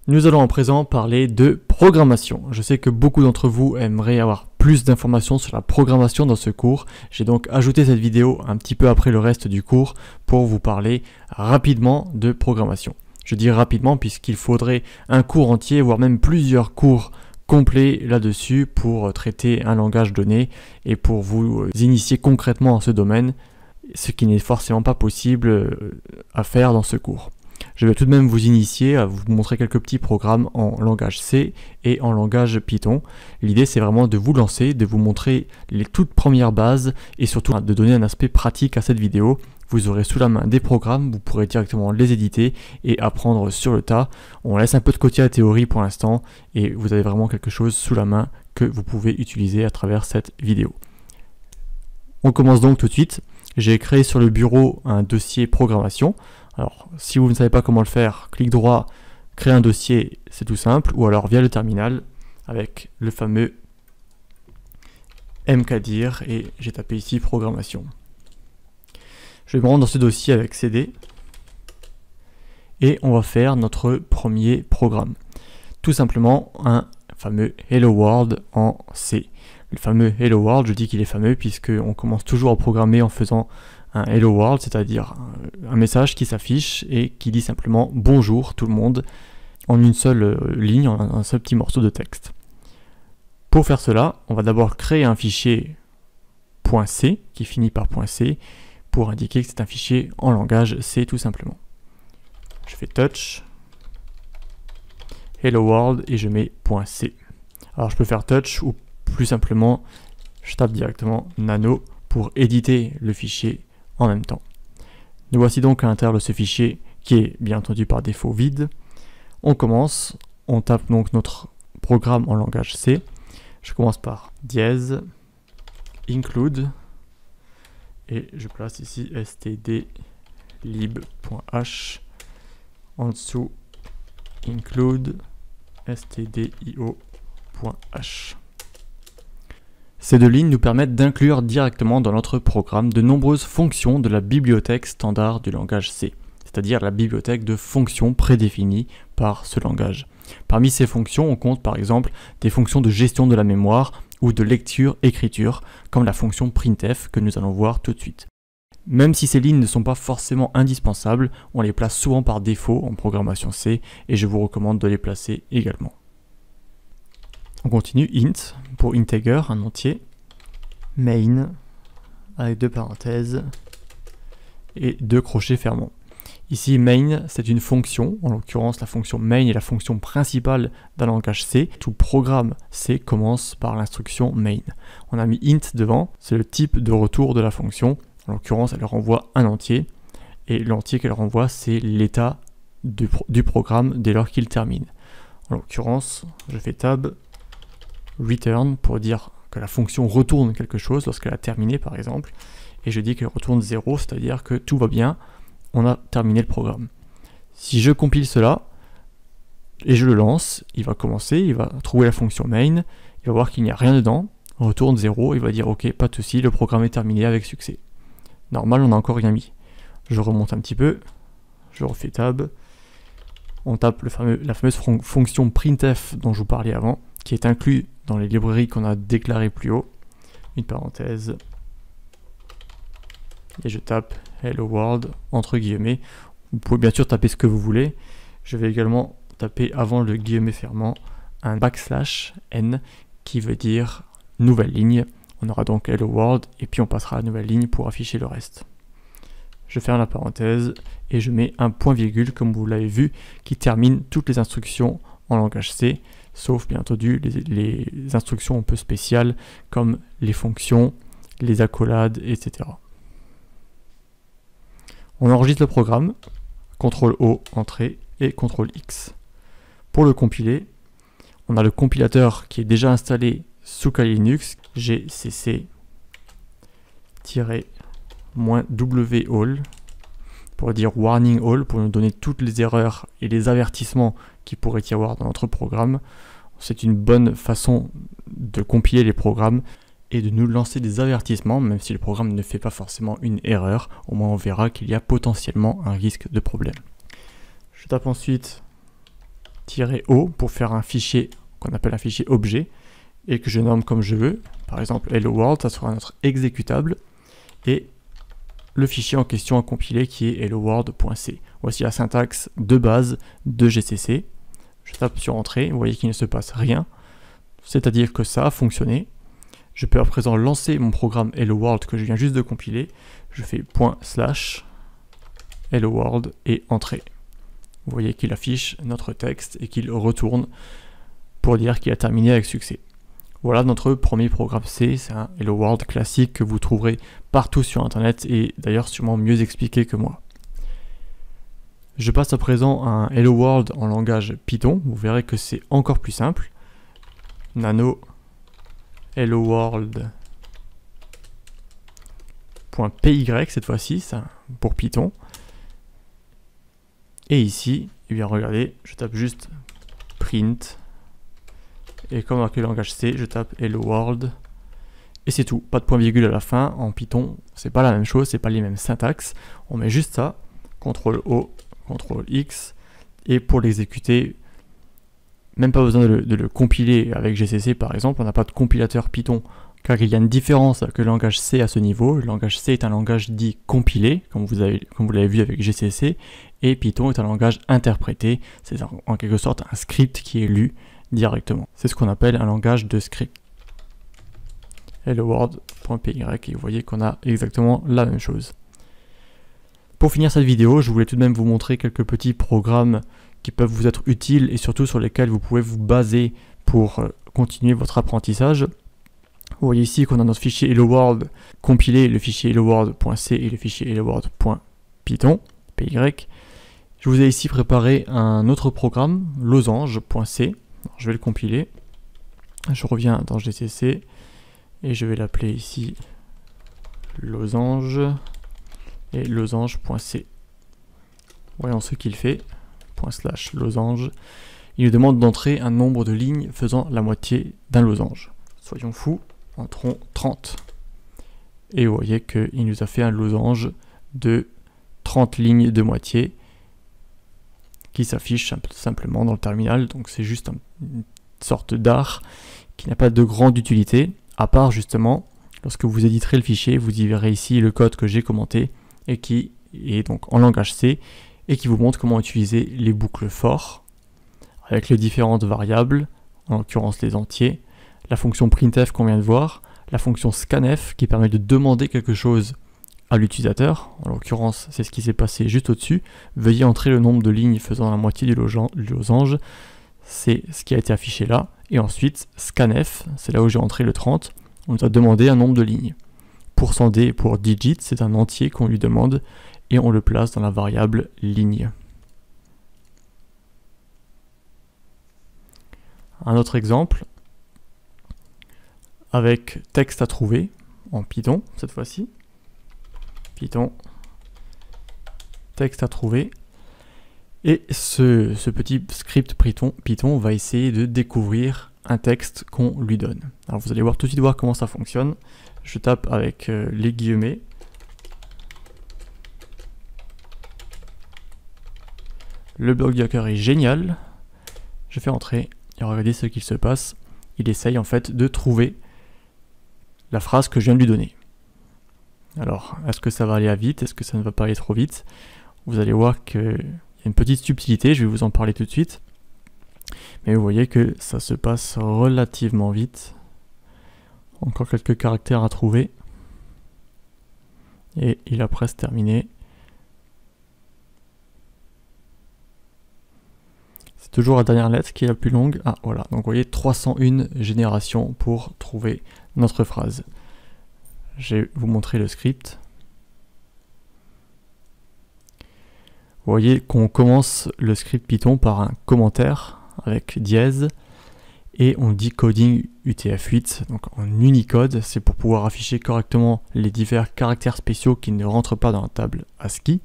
Nous allons à présent parler de programmation. Je sais que beaucoup d'entre vous aimeraient avoir plus d'informations sur la programmation dans ce cours. J'ai donc ajouté cette vidéo un petit peu après le reste du cours pour vous parler rapidement de programmation. Je dis rapidement puisqu'il faudrait un cours entier, voire même plusieurs cours complets là-dessus pour traiter un langage donné et pour vous initier concrètement à ce domaine, ce qui n'est forcément pas possible à faire dans ce cours. Je vais tout de même vous initier à vous montrer quelques petits programmes en langage C et en langage Python. L'idée c'est vraiment de vous lancer, de vous montrer les toutes premières bases et surtout de donner un aspect pratique à cette vidéo. Vous aurez sous la main des programmes, vous pourrez directement les éditer et apprendre sur le tas. On laisse un peu de côté la théorie pour l'instant et vous avez vraiment quelque chose sous la main que vous pouvez utiliser à travers cette vidéo. On commence donc tout de suite. J'ai créé sur le bureau un dossier programmation. Alors, si vous ne savez pas comment le faire, clic droit, créer un dossier, c'est tout simple, ou alors via le terminal avec le fameux mkdir et j'ai tapé ici programmation. Je vais me rendre dans ce dossier avec cd et on va faire notre premier programme. Tout simplement un fameux Hello World en C. Le fameux Hello World, je dis qu'il est fameux puisqu'on commence toujours à programmer en faisant un Hello World, c'est-à-dire un message qui s'affiche et qui dit simplement bonjour tout le monde en une seule ligne, en un seul petit morceau de texte. Pour faire cela, on va d'abord créer un fichier .c qui finit par .c pour indiquer que c'est un fichier en langage C tout simplement. Je fais touch, Hello World et je mets .c. Alors je peux faire touch ou plus simplement je tape directement nano pour éditer le fichier en même temps. Nous voici donc à l'intérieur de ce fichier qui est bien entendu par défaut vide. On commence, on tape donc notre programme en langage C. Je commence par dièse, include, et je place ici stdlib.h, en dessous include stdio.h. Ces deux lignes nous permettent d'inclure directement dans notre programme de nombreuses fonctions de la bibliothèque standard du langage C, c'est-à-dire la bibliothèque de fonctions prédéfinies par ce langage. Parmi ces fonctions, on compte par exemple des fonctions de gestion de la mémoire ou de lecture-écriture, comme la fonction printf que nous allons voir tout de suite. Même si ces lignes ne sont pas forcément indispensables, on les place souvent par défaut en programmation C et je vous recommande de les placer également. On continue, int, pour integer, un entier, main, avec deux parenthèses, et deux crochets fermants. Ici, main, c'est une fonction, en l'occurrence la fonction main est la fonction principale d'un langage C. Tout programme C commence par l'instruction main. On a mis int devant, c'est le type de retour de la fonction, en l'occurrence elle renvoie un entier, et l'entier qu'elle renvoie c'est l'état du programme dès lors qu'il termine. En l'occurrence, je fais tab, return pour dire que la fonction retourne quelque chose lorsqu'elle a terminé par exemple, et je dis qu'elle retourne 0, c'est-à-dire que tout va bien, on a terminé le programme. Si je compile cela, et je le lance, il va commencer, il va trouver la fonction main, il va voir qu'il n'y a rien dedans, on retourne 0, il va dire ok, pas de souci, le programme est terminé avec succès. Normal, on n'a encore rien mis. Je remonte un petit peu, je refais tab, on tape la fameuse fonction printf dont je vous parlais avant, qui est inclus dans les librairies qu'on a déclarées plus haut, une parenthèse, et je tape Hello World entre guillemets. Vous pouvez bien sûr taper ce que vous voulez. Je vais également taper avant le guillemet fermant un \n qui veut dire nouvelle ligne. On aura donc Hello World et puis on passera à la nouvelle ligne pour afficher le reste. Je ferme la parenthèse et je mets un point virgule comme vous l'avez vu qui termine toutes les instructions en langage C, sauf bien entendu les instructions un peu spéciales comme les fonctions, les accolades, etc. On enregistre le programme, CTRL-O, entrée, et CTRL-X. Pour le compiler, on a le compilateur qui est déjà installé sous Kali Linux, gcc--wall, pour dire warning all, pour nous donner toutes les erreurs et les avertissements qu'il pourrait y avoir dans notre programme. C'est une bonne façon de compiler les programmes et de nous lancer des avertissements, même si le programme ne fait pas forcément une erreur, au moins on verra qu'il y a potentiellement un risque de problème. Je tape ensuite -o pour faire un fichier qu'on appelle un fichier objet et que je nomme comme je veux. Par exemple, hello world, ça sera notre exécutable et le fichier en question à compiler qui est helloworld.c. Voici la syntaxe de base de GCC. Je tape sur Entrée, vous voyez qu'il ne se passe rien, c'est-à-dire que ça a fonctionné. Je peux à présent lancer mon programme Hello World que je viens juste de compiler. Je fais /Hello World et Entrée. Vous voyez qu'il affiche notre texte et qu'il retourne pour dire qu'il a terminé avec succès. Voilà notre premier programme C, c'est un Hello World classique que vous trouverez partout sur Internet et d'ailleurs sûrement mieux expliqué que moi. Je passe à présent à un Hello World en langage Python. Vous verrez que c'est encore plus simple. Nano Hello World.py cette fois-ci, ça pour Python. Et ici, eh bien regardez, je tape juste print. Et comme avec le langage C, je tape Hello World. Et c'est tout, pas de point virgule à la fin. En Python, c'est pas la même chose, c'est pas les mêmes syntaxes. On met juste ça, CTRL-O, CTRL-X. Et pour l'exécuter, même pas besoin de le compiler avec GCC par exemple. On n'a pas de compilateur Python, car il y a une différence avec le langage C à ce niveau. Le langage C est un langage dit compilé, comme vous l'avez vu avec GCC. Et Python est un langage interprété. C'est en quelque sorte un script qui est lu directement. C'est ce qu'on appelle un langage de script. helloworld.py et vous voyez qu'on a exactement la même chose. Pour finir cette vidéo, je voulais tout de même vous montrer quelques petits programmes qui peuvent vous être utiles et surtout sur lesquels vous pouvez vous baser pour continuer votre apprentissage. Vous voyez ici qu'on a notre fichier Hello World compilé, le fichier helloworld.c et le fichier helloworld.python, py. Je vous ai ici préparé un autre programme, losange.c. Je vais le compiler. Je reviens dans GCC et je vais l'appeler ici losange et losange.c. Voyons ce qu'il fait. /losange. Il nous demande d'entrer un nombre de lignes faisant la moitié d'un losange. Soyons fous, entrons 30. Et vous voyez qu'il nous a fait un losange de 30 lignes de moitié qui s'affiche simplement dans le terminal. Donc c'est juste une sorte d'art qui n'a pas de grande utilité, à part justement, lorsque vous éditerez le fichier, vous y verrez ici le code que j'ai commenté et qui est donc en langage C et qui vous montre comment utiliser les boucles for avec les différentes variables, en l'occurrence les entiers, la fonction printf qu'on vient de voir, la fonction scanf qui permet de demander quelque chose à l'utilisateur, en l'occurrence c'est ce qui s'est passé juste au-dessus, veuillez entrer le nombre de lignes faisant la moitié du losange, c'est ce qui a été affiché là, et ensuite scanf, c'est là où j'ai entré le 30, on nous a demandé un nombre de lignes. %d pour digit, c'est un entier qu'on lui demande, et on le place dans la variable ligne. Un autre exemple, avec texte à trouver, en Python cette fois-ci. Python, texte à trouver. Et ce petit script Python va essayer de découvrir un texte qu'on lui donne. Alors vous allez tout de suite voir comment ça fonctionne. Je tape avec les guillemets. Le bloc-bloqueur est génial. Je fais entrer et regardez ce qu'il se passe. Il essaye en fait de trouver la phrase que je viens de lui donner. Alors, est-ce que ça va aller vite? Est-ce que ça ne va pas aller trop vite? Vous allez voir qu'il y a une petite subtilité, je vais vous en parler tout de suite. Mais vous voyez que ça se passe relativement vite. Encore quelques caractères à trouver. Et il a presque terminé. C'est toujours la dernière lettre qui est la plus longue. Ah voilà, donc vous voyez 301 générations pour trouver notre phrase. Je vais vous montrer le script. Vous voyez qu'on commence le script Python par un commentaire avec dièse et on dit coding UTF-8, donc en Unicode, c'est pour pouvoir afficher correctement les divers caractères spéciaux qui ne rentrent pas dans la table ASCII.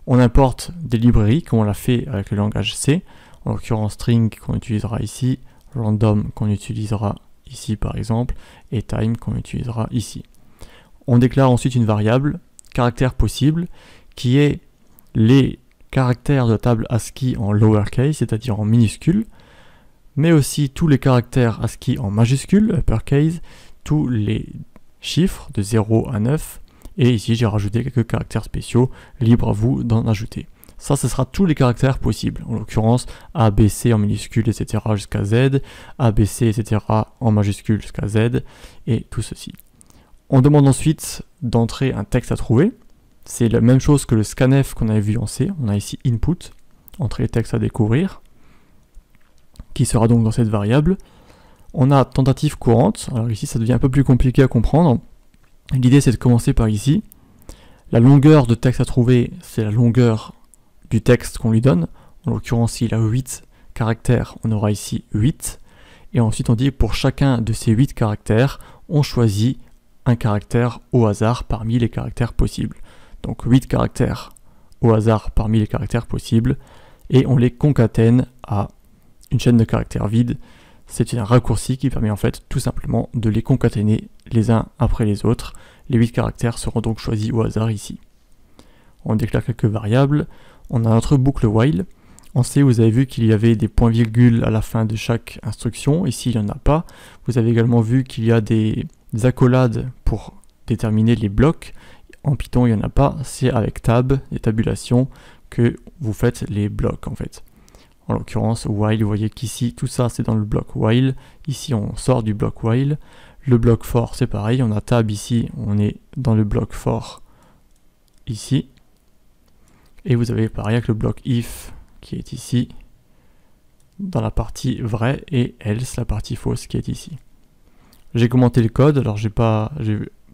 On importe des librairies comme on l'a fait avec le langage C, en l'occurrence string qu'on utilisera ici, random qu'on utilisera ici par exemple, et time qu'on utilisera ici. On déclare ensuite une variable, caractère possible, qui est les caractères de la table ASCII en lowercase, c'est-à-dire en minuscule, mais aussi tous les caractères ASCII en majuscule, uppercase, tous les chiffres de 0 à 9, et ici j'ai rajouté quelques caractères spéciaux, libre à vous d'en ajouter. Ça, ce sera tous les caractères possibles, en l'occurrence A, B, C en minuscule, etc. jusqu'à Z, A, B, C, etc. en majuscule jusqu'à Z, et tout ceci. On demande ensuite d'entrer un texte à trouver. C'est la même chose que le scanf qu'on avait vu en C. On a ici input, entrée texte à découvrir, qui sera donc dans cette variable. On a tentative courante. Alors ici, ça devient un peu plus compliqué à comprendre. L'idée, c'est de commencer par ici. La longueur de texte à trouver, c'est la longueur du texte qu'on lui donne. En l'occurrence, s'il a 8 caractères, on aura ici 8. Et ensuite, on dit pour chacun de ces 8 caractères, on choisit un caractère au hasard parmi les caractères possibles. Donc 8 caractères au hasard parmi les caractères possibles, et on les concatène à une chaîne de caractères vides. C'est un raccourci qui permet en fait tout simplement de les concaténer les uns après les autres. Les 8 caractères seront donc choisis au hasard ici. On déclare quelques variables. On a notre boucle while. En C, vous avez vu qu'il y avait des points-virgules à la fin de chaque instruction. Ici, il n'y en a pas. Vous avez également vu qu'il y a des accolades pour déterminer les blocs. En Python, il n'y en a pas. C'est avec tab, des tabulations, que vous faites les blocs en fait. En l'occurrence, while, vous voyez qu'ici, tout ça, c'est dans le bloc while. Ici, on sort du bloc while. Le bloc for, c'est pareil. On a tab ici, on est dans le bloc for ici. Et vous avez pareil avec le bloc if qui est ici, dans la partie vraie, et else, la partie fausse qui est ici. J'ai commenté le code, alors j'ai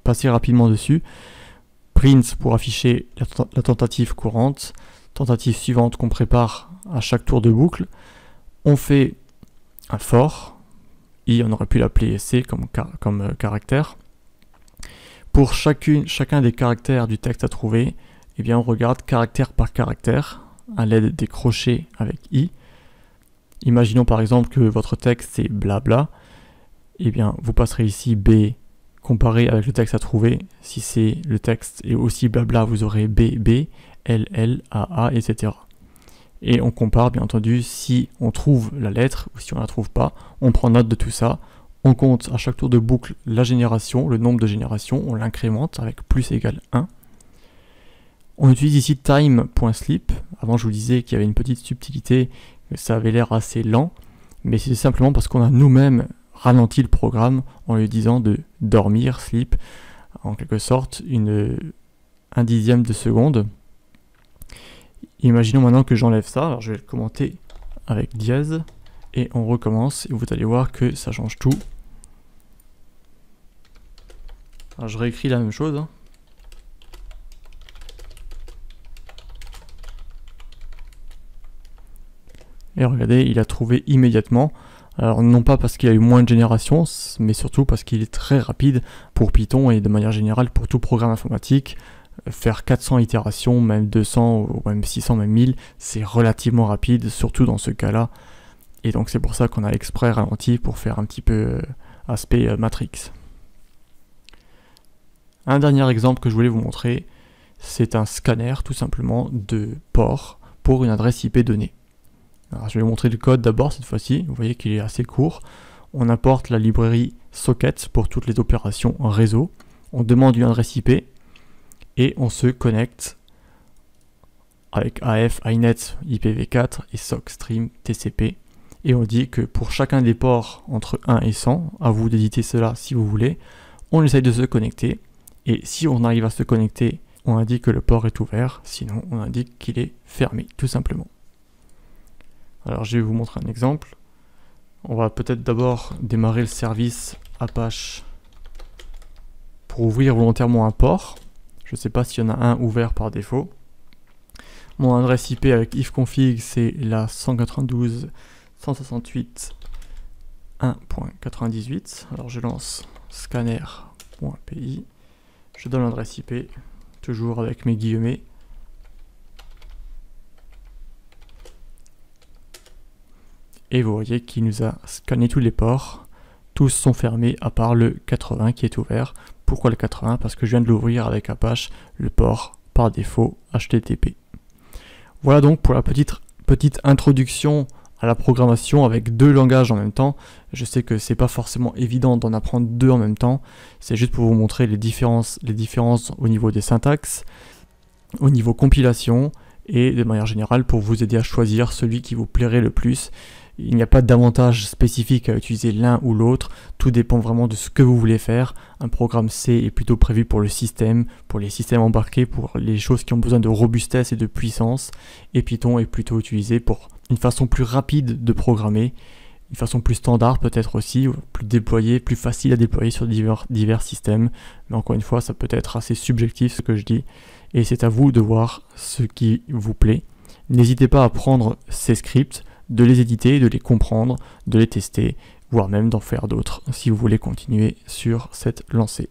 passé rapidement dessus. Print pour afficher la tentative courante, tentative suivante qu'on prépare à chaque tour de boucle. On fait un for, i on aurait pu l'appeler c comme caractère. Pour chacun des caractères du texte à trouver, eh bien on regarde caractère par caractère à l'aide des crochets avec i. Imaginons par exemple que votre texte c'est blabla, eh bien vous passerez ici b comparé avec le texte à trouver. Si c'est le texte est aussi blabla, vous aurez b, b, l, l, a, a, etc. Et on compare bien entendu si on trouve la lettre ou si on ne la trouve pas. On prend note de tout ça. On compte à chaque tour de boucle la génération, le nombre de générations, on l'incrémente avec plus égale 1. On utilise ici time.sleep. Avant, je vous disais qu'il y avait une petite subtilité, que ça avait l'air assez lent, mais c'est simplement parce qu'on a nous-mêmes ralenti le programme en lui disant de dormir, sleep, en quelque sorte, un dixième de seconde. Imaginons maintenant que j'enlève ça, alors je vais le commenter avec dièse, et on recommence, et vous allez voir que ça change tout. Alors je réécris la même chose. Et regardez, il a trouvé immédiatement. Alors non pas parce qu'il y a eu moins de générations, mais surtout parce qu'il est très rapide pour Python et de manière générale pour tout programme informatique. Faire 400 itérations, même 200, ou même 600, même 1000, c'est relativement rapide, surtout dans ce cas-là. Et donc c'est pour ça qu'on a exprès ralenti pour faire un petit peu aspect Matrix. Un dernier exemple que je voulais vous montrer, c'est un scanner tout simplement de port pour une adresse IP donnée. Alors, je vais vous montrer le code d'abord cette fois-ci, vous voyez qu'il est assez court. On importe la librairie socket pour toutes les opérations en réseau. On demande une adresse IP et on se connecte avec AF, INET, IPv4 et SOCStream TCP. Et on dit que pour chacun des ports entre 1 et 100, à vous d'éditer cela si vous voulez, on essaye de se connecter. Et si on arrive à se connecter, on indique que le port est ouvert, sinon on indique qu'il est fermé, tout simplement. Alors je vais vous montrer un exemple. On va peut-être d'abord démarrer le service Apache pour ouvrir volontairement un port. Je ne sais pas s'il y en a un ouvert par défaut. Mon adresse IP avec ifconfig, c'est la 192.168.1.98. Alors je lance scanner.py. Je donne l'adresse IP, toujours avec mes guillemets. Et vous voyez qu'il nous a scanné tous les ports. Tous sont fermés à part le 80 qui est ouvert. Pourquoi le 80? Parce que je viens de l'ouvrir avec Apache, le port par défaut HTTP. Voilà donc pour la petite introduction à la programmation avec 2 langages en même temps. Je sais que c'est pas forcément évident d'en apprendre 2 en même temps. C'est juste pour vous montrer les différences au niveau des syntaxes, au niveau compilation et de manière générale pour vous aider à choisir celui qui vous plairait le plus. Il n'y a pas d'avantage spécifique à utiliser l'un ou l'autre, tout dépend vraiment de ce que vous voulez faire. Un programme C est plutôt prévu pour le système, pour les systèmes embarqués, pour les choses qui ont besoin de robustesse et de puissance, et Python est plutôt utilisé pour une façon plus rapide de programmer, une façon plus standard peut-être aussi, plus déployée, plus facile à déployer sur divers systèmes, mais encore une fois ça peut être assez subjectif ce que je dis, et c'est à vous de voir ce qui vous plaît. N'hésitez pas à prendre ces scripts, de les éditer, de les comprendre, de les tester, voire même d'en faire d'autres si vous voulez continuer sur cette lancée.